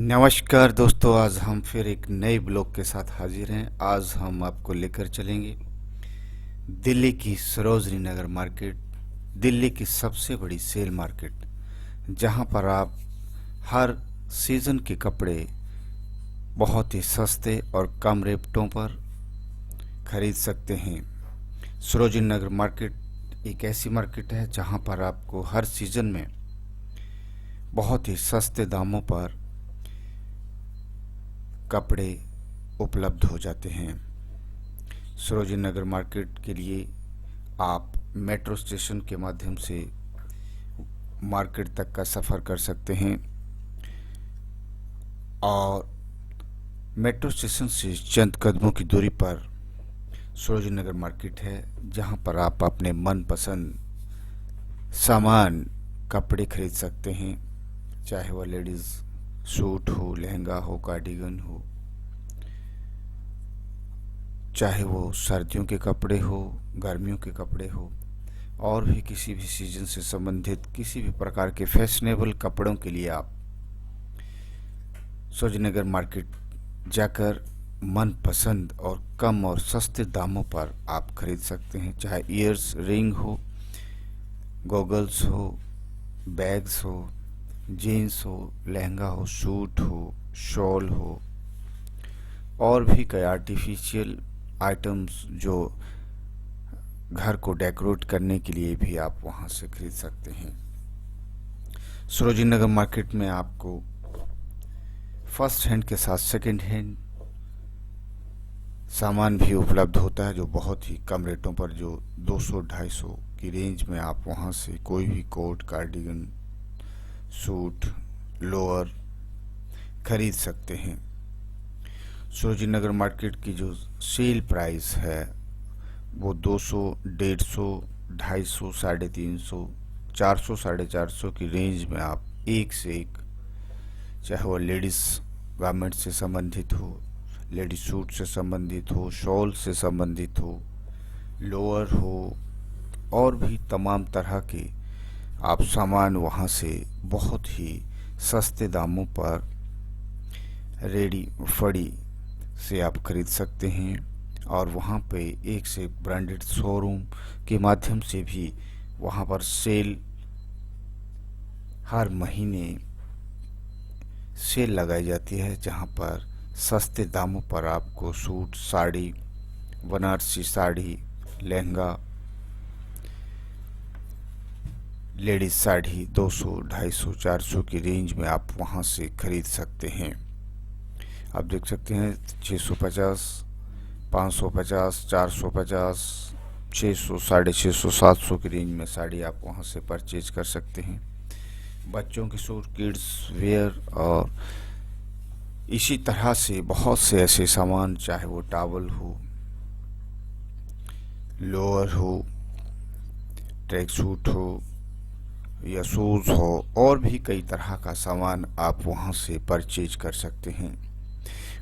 नमस्कार दोस्तों, आज हम फिर एक नए ब्लॉग के साथ हाजिर हैं। आज हम आपको लेकर चलेंगे दिल्ली की सरोजनी नगर मार्केट, दिल्ली की सबसे बड़ी सेल मार्केट, जहां पर आप हर सीजन के कपड़े बहुत ही सस्ते और कम रेटों पर खरीद सकते हैं। सरोजनी नगर मार्केट एक ऐसी मार्केट है जहां पर आपको हर सीजन में बहुत ही सस्ते दामों पर कपड़े उपलब्ध हो जाते हैं। सरोजिनी नगर मार्केट के लिए आप मेट्रो स्टेशन के माध्यम से मार्केट तक का सफ़र कर सकते हैं और मेट्रो स्टेशन से चंद कदमों की दूरी पर सरोजिनी नगर मार्केट है, जहां पर आप अपने मनपसंद सामान कपड़े खरीद सकते हैं, चाहे वह लेडीज़ सूट हो, लहंगा हो, कार्डिगन हो, चाहे वो सर्दियों के कपड़े हो, गर्मियों के कपड़े हो, और भी किसी भी सीजन से संबंधित किसी भी प्रकार के फैशनेबल कपड़ों के लिए आप सरोजिनी नगर मार्केट जाकर मनपसंद और कम और सस्ते दामों पर आप खरीद सकते हैं। चाहे ईयर्स रिंग हो, गॉगल्स हो, बैग्स हो, जीन्स हो, लहंगा हो, सूट हो, शॉल हो, और भी कई आर्टिफिशियल आइटम्स जो घर को डेकोरेट करने के लिए भी आप वहां से खरीद सकते हैं। सरोजिनी नगर मार्केट में आपको फर्स्ट हैंड के साथ सेकंड हैंड सामान भी उपलब्ध होता है, जो बहुत ही कम रेटों पर, जो 200-250 की रेंज में आप वहां से कोई भी कोट, कार्डिगन, सूट, लोअर खरीद सकते हैं। सरोजिनी नगर मार्केट की जो सेल प्राइस है वो 200, 150, 250, 350, 400, 450 की रेंज में आप एक से एक, चाहे वह लेडीज़ गारमेंट से संबंधित हो, लेडीज सूट से संबंधित हो, शॉल से संबंधित हो, लोअर हो, और भी तमाम तरह के आप सामान वहां से बहुत ही सस्ते दामों पर रेडी फड़ी से आप खरीद सकते हैं। और वहाँ पे एक से एक ब्रांडेड शोरूम के माध्यम से भी वहाँ पर सेल, हर महीने सेल लगाई जाती है, जहाँ पर सस्ते दामों पर आपको सूट, साड़ी, बनारसी साड़ी, लहंगा, लेडीज साड़ी 200, 250, 400 की रेंज में आप वहाँ से खरीद सकते हैं। आप देख सकते हैं 650, 550, 450, 600, 650, 700 की रेंज में साड़ी आप वहाँ से परचेज कर सकते हैं। बच्चों के सूट, किड्स वेयर, और इसी तरह से बहुत से ऐसे सामान, चाहे वो टॉवल हो, लोअर हो, ट्रैक सूट हो या शूज़ हो, और भी कई तरह का सामान आप वहाँ से परचेज कर सकते हैं।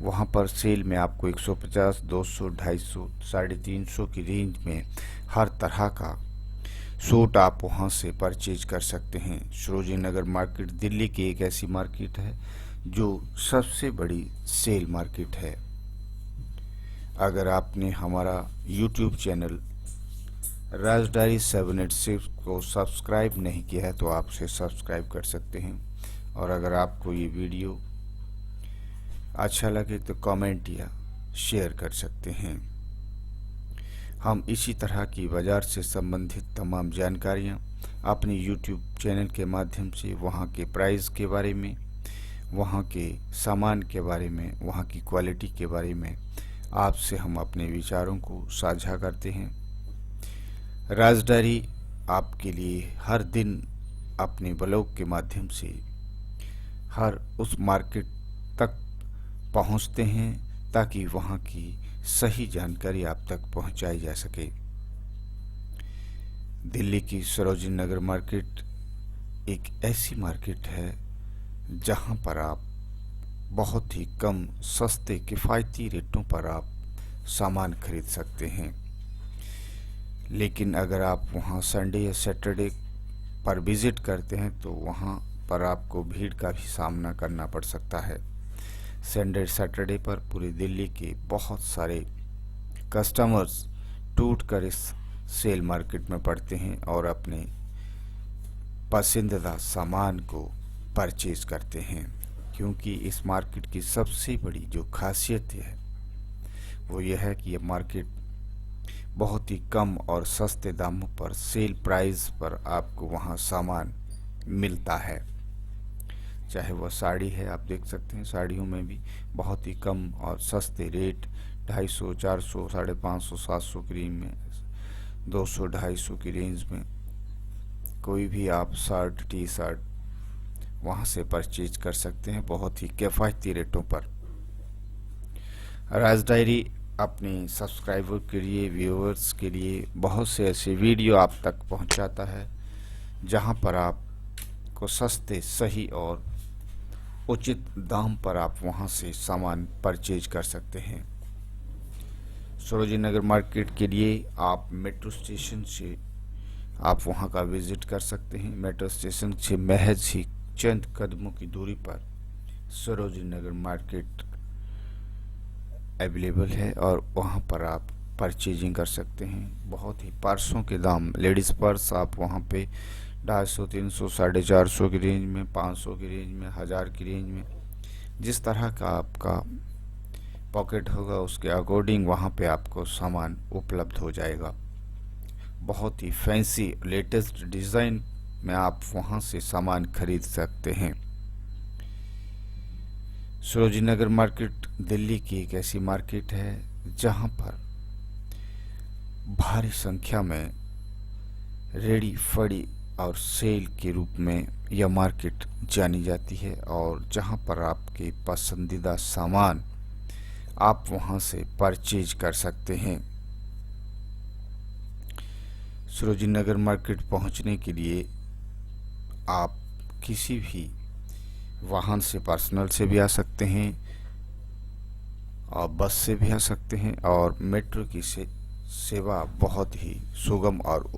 वहाँ पर सेल में आपको 150, 200, 250, 350 की रेंज में हर तरह का सूट आप वहाँ से परचेज कर सकते हैं। सरोजिनी नगर मार्केट दिल्ली की एक ऐसी मार्केट है जो सबसे बड़ी सेल मार्केट है। अगर आपने हमारा यूट्यूब चैनल राज डायरी 786 को सब्सक्राइब नहीं किया है तो आप उसे सब्सक्राइब कर सकते हैं। और अगर आपको ये वीडियो अच्छा लगे तो कमेंट या शेयर कर सकते हैं। हम इसी तरह की बाज़ार से संबंधित तमाम जानकारियाँ अपने YouTube चैनल के माध्यम से वहाँ के प्राइस के बारे में, वहाँ के सामान के बारे में, वहाँ की क्वालिटी के बारे में आपसे हम अपने विचारों को साझा करते हैं। राज डायरी आपके लिए हर दिन अपने ब्लॉग के माध्यम से हर उस मार्केट तक पहुंचते हैं ताकि वहां की सही जानकारी आप तक पहुंचाई जा सके। दिल्ली की सरोजिनी नगर मार्केट एक ऐसी मार्केट है जहां पर आप बहुत ही कम, सस्ते, किफ़ायती रेटों पर आप सामान खरीद सकते हैं। लेकिन अगर आप वहां संडे या सैटरडे पर विज़िट करते हैं तो वहां पर आपको भीड़ का भी सामना करना पड़ सकता है। संडे सैटरडे पर पूरी दिल्ली के बहुत सारे कस्टमर्स टूटकर इस सेल मार्केट में पड़ते हैं और अपने पसंदीदा सामान को परचेज करते हैं, क्योंकि इस मार्केट की सबसे बड़ी जो खासियत है वो यह है कि यह मार्केट बहुत ही कम और सस्ते दामों पर सेल प्राइस पर आपको वहाँ सामान मिलता है। चाहे वह साड़ी है, आप देख सकते हैं साड़ियों में भी बहुत ही कम और सस्ते रेट 250, 400, 550, 700 की रेंज में, 200, 250 की रेंज में कोई भी आप शर्ट टी शर्ट वहाँ से परचेज कर सकते हैं बहुत ही किफ़ायती रेटों पर। राज डायरी अपने सब्सक्राइबर के लिए, व्यूअर्स के लिए बहुत से ऐसे वीडियो आप तक पहुंचाता है जहां पर आपको सस्ते, सही और उचित दाम पर आप वहां से सामान परचेज कर सकते हैं। सरोजिनी नगर मार्केट के लिए आप मेट्रो स्टेशन से आप वहां का विजिट कर सकते हैं। मेट्रो स्टेशन से महज ही चंद कदमों की दूरी पर सरोजिनी नगर मार्केट अवेलेबल है और वहाँ पर आप परचेजिंग कर सकते हैं। बहुत ही पर्सों के दाम, लेडीज़ पर्स आप वहाँ पे 250, 300, 450 की रेंज में, 500 की रेंज में, 1000 की रेंज में, जिस तरह का आपका पॉकेट होगा उसके अकॉर्डिंग वहाँ पे आपको सामान उपलब्ध हो जाएगा। बहुत ही फैंसी लेटेस्ट डिज़ाइन में आप वहाँ से सामान खरीद सकते हैं। सरोजिनी नगर मार्केट दिल्ली की एक ऐसी मार्केट है जहां पर भारी संख्या में रेडी फड़ी और सेल के रूप में यह मार्केट जानी जाती है और जहां पर आपके पसंदीदा सामान आप वहां से परचेज कर सकते हैं। सरोजिनी नगर मार्केट पहुंचने के लिए आप किसी भी वाहन से, पर्सनल से भी आ सकते हैं और बस से भी आ सकते हैं और मेट्रो की सेवा बहुत ही सुगम और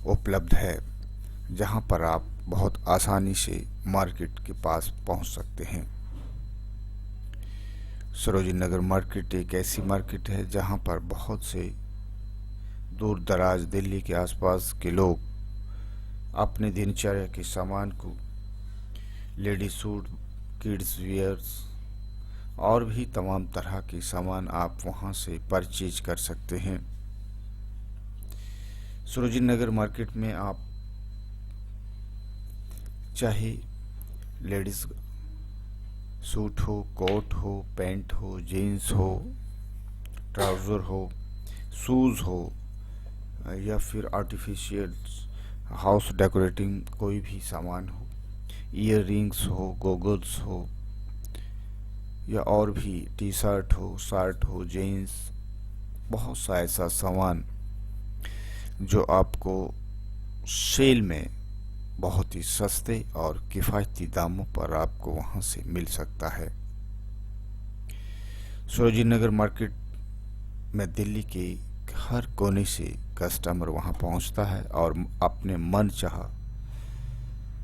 उपलब्ध है, जहां पर आप बहुत आसानी से मार्केट के पास पहुंच सकते हैं। सरोजिनी नगर मार्केट एक ऐसी मार्केट है जहां पर बहुत से दूर दराज दिल्ली के आसपास के लोग अपने दिनचर्या के सामान को, लेडी सूट, किड्स वियर्स और भी तमाम तरह के सामान आप वहां से परचेज कर सकते हैं। सरोजिनी नगर मार्केट में आप चाहे लेडीज सूट हो, कोट हो, पैंट हो, जीन्स हो, ट्राउज़र हो, शूज़ हो या फिर आर्टिफिशियल हाउस डेकोरेटिंग कोई भी सामान हो, ईयर रिंग्स हो, गोगल्स हो या और भी टी शर्ट हो, शर्ट हो, जीन्स, बहुत सा ऐसा सामान जो आपको सेल में बहुत ही सस्ते और किफ़ायती दामों पर आपको वहां से मिल सकता है। सरोजिनी नगर मार्केट में दिल्ली के हर कोने से कस्टमर वहां पहुंचता है और अपने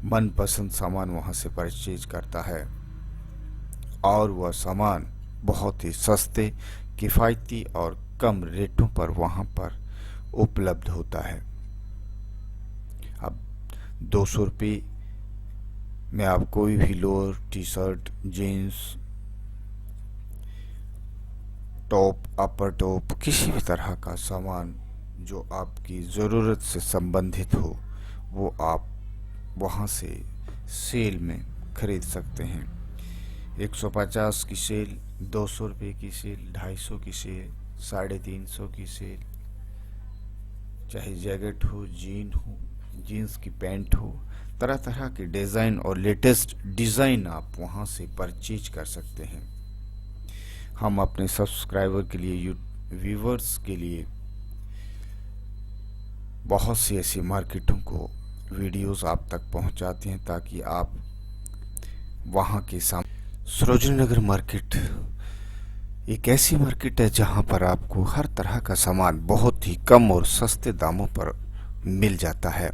मनपसंद सामान वहां से परचेज करता है और वह सामान बहुत ही सस्ते, किफ़ायती और कम रेटों पर वहां पर उपलब्ध होता है। अब 200 रुपये में आप कोई भी lower, T shirt, jeans, top, upper top, किसी भी तरह का सामान जो आपकी ज़रूरत से संबंधित हो वो आप वहाँ से सेल में खरीद सकते हैं। 150 की सेल, 200 रुपये की सेल, 250 की सेल, 350 की सेल, चाहे जैकेट हो, जीन्स की पैंट हो, तरह तरह के डिज़ाइन और लेटेस्ट डिज़ाइन आप वहाँ से परचेज कर सकते हैं। हम अपने सब्सक्राइबर के लिए, व्यूवर्स के लिए बहुत सी ऐसी मार्केटों को वीडियोस आप तक पहुंचाते हैं ताकि आप वहां के सामने। सरोजिनी नगर मार्केट एक ऐसी मार्केट है जहां पर आपको हर तरह का सामान बहुत ही कम और सस्ते दामों पर मिल जाता है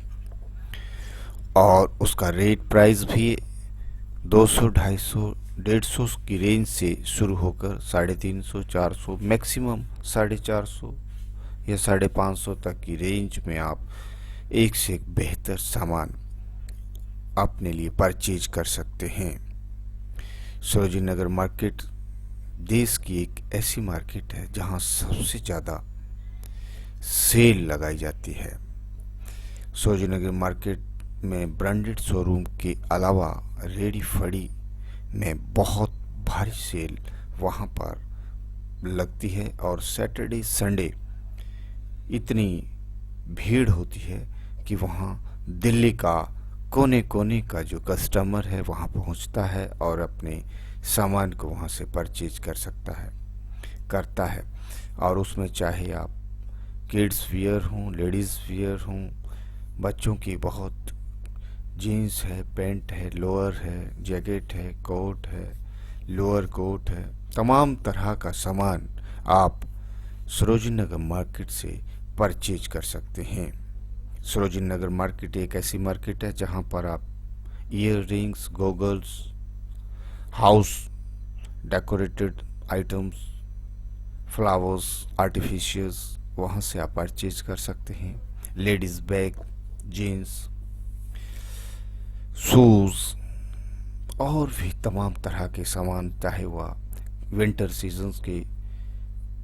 और उसका रेट प्राइस भी 200, 250, 150 की रेंज से शुरू होकर 350, 400, मैक्सिमम 450 या 550 तक की रेंज में आप एक से एक बेहतर सामान अपने लिए परचेज कर सकते हैं। सरोजिनी नगर मार्केट देश की एक ऐसी मार्केट है जहां सबसे ज़्यादा सेल लगाई जाती है। सरोजिनी नगर मार्केट में ब्रांडेड शोरूम के अलावा रेडी फड़ी में बहुत भारी सेल वहां पर लगती है और सैटरडे संडे इतनी भीड़ होती है कि वहां दिल्ली का कोने कोने का जो कस्टमर है वहां पहुंचता है और अपने सामान को वहां से परचेज करता है। और उसमें चाहे आप किड्स वियर हों, लेडीज़ वियर हों, बच्चों की बहुत जीन्स है, पैंट है, लोअर है, जैकेट है, कोट है, लोअर कोट है, तमाम तरह का सामान आप सरोजिनी नगर मार्केट से परचेज कर सकते हैं। सरोजिनी नगर मार्केट एक ऐसी मार्केट है जहां पर आप earrings, goggles, house decorated items, flowers, artificials वहां से आप परचेज कर सकते हैं। लेडीज बैग, जीन्स, शूज और भी तमाम तरह के सामान, चाहे वह विंटर सीजन्स के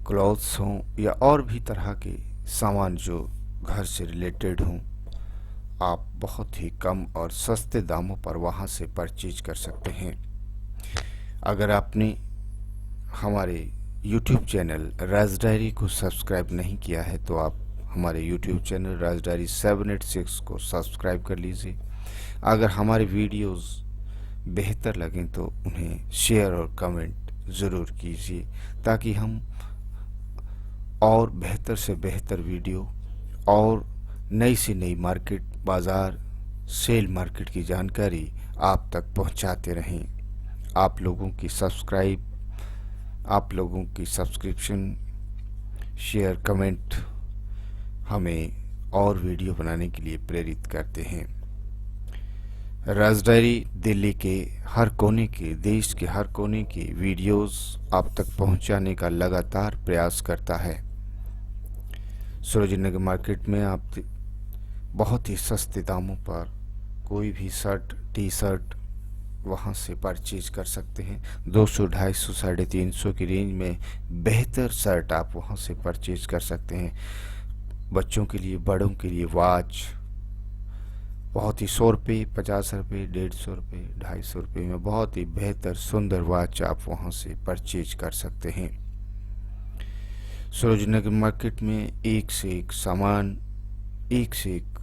क्लॉथ्स हों या और भी तरह के सामान जो घर से रिलेटेड हों, आप बहुत ही कम और सस्ते दामों पर वहां से परचेज कर सकते हैं। अगर आपने हमारे YouTube चैनल राज डायरी को सब्सक्राइब नहीं किया है तो आप हमारे YouTube चैनल राज डायरी 786 को सब्सक्राइब कर लीजिए। अगर हमारे वीडियोस बेहतर लगें तो उन्हें शेयर और कमेंट ज़रूर कीजिए ताकि हम और बेहतर से बेहतर वीडियो और नई से नई मार्केट, बाज़ार, सेल मार्केट की जानकारी आप तक पहुंचाते रहें। आप लोगों की सब्सक्रिप्शन, शेयर, कमेंट हमें और वीडियो बनाने के लिए प्रेरित करते हैं। राज डायरी दिल्ली के हर कोने के, देश के हर कोने के वीडियोस आप तक पहुंचाने का लगातार प्रयास करता है। सरोजिनी नगर मार्केट में आप बहुत ही सस्ते दामों पर कोई भी शर्ट, टी शर्ट वहाँ से परचेज कर सकते हैं। 200, 250, 350 की रेंज में बेहतर शर्ट आप वहाँ से परचेज कर सकते हैं। बच्चों के लिए, बड़ों के लिए वॉच बहुत ही 100 रुपये, 50 रुपये, 150 रुपये, 250 रुपये में बहुत ही बेहतर सुंदर वॉच आप वहाँ से परचेज कर सकते हैं। सरोजिनी नगर मार्केट में एक से एक सामान, एक से एक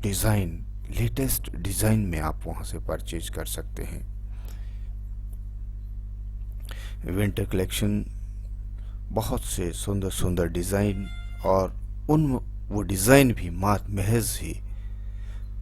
डिज़ाइन, लेटेस्ट डिज़ाइन में आप वहाँ से परचेज कर सकते हैं। विंटर कलेक्शन, बहुत से सुंदर सुंदर डिज़ाइन और वो डिज़ाइन भी महज ही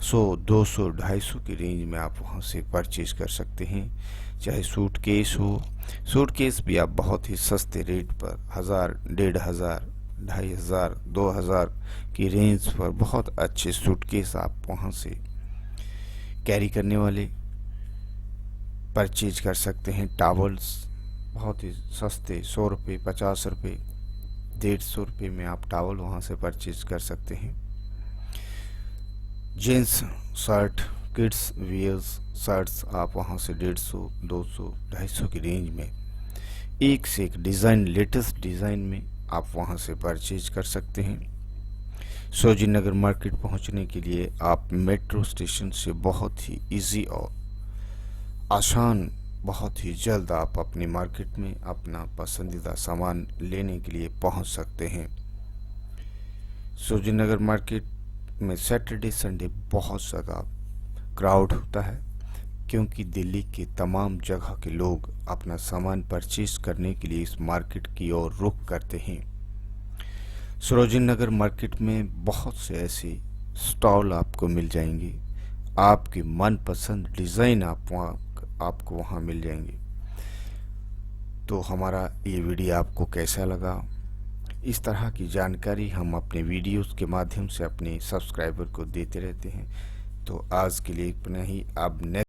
100, 200, 250 की रेंज में आप वहाँ से परचेज कर सकते हैं। चाहे सूटकेस हो, सूटकेस भी आप बहुत ही सस्ते रेट पर 1000, 1500, 2500, 2000 की रेंज पर बहुत अच्छे सूटकेस आप वहाँ से कैरी करने वाले परचेज कर सकते हैं। टावल्स बहुत ही सस्ते 100 रुपये, 50 रुपये, 150 रुपये में आप टावल वहाँ से परचेज कर सकते हैं। Jeans shirt, kids wears shirts आप वहाँ से 150, 200, 250 की रेंज में एक से एक डिज़ाइन, लेटेस्ट डिज़ाइन में आप वहाँ से परचेज कर सकते हैं। सरोजिनी नगर मार्केट पहुँचने के लिए आप मेट्रो स्टेशन से बहुत ही इजी और आसान, बहुत ही जल्द आप अपनी मार्केट में अपना पसंदीदा सामान लेने के लिए पहुँच सकते हैं। सरोजिनी नगर मार्केट में सैटरडे संडे बहुत ज़्यादा क्राउड होता है क्योंकि दिल्ली के तमाम जगह के लोग अपना सामान परचेज करने के लिए इस मार्केट की ओर रुख करते हैं। सरोजिनी नगर मार्केट में बहुत से ऐसे स्टॉल आपको मिल जाएंगे, आपके मनपसंद डिज़ाइन आपको वहाँ मिल जाएंगे। तो हमारा ये वीडियो आपको कैसा लगा? इस तरह की जानकारी हम अपने वीडियोस के माध्यम से अपने सब्सक्राइबर को देते रहते हैं। तो आज के लिए इतना ही। अब नेक्स्ट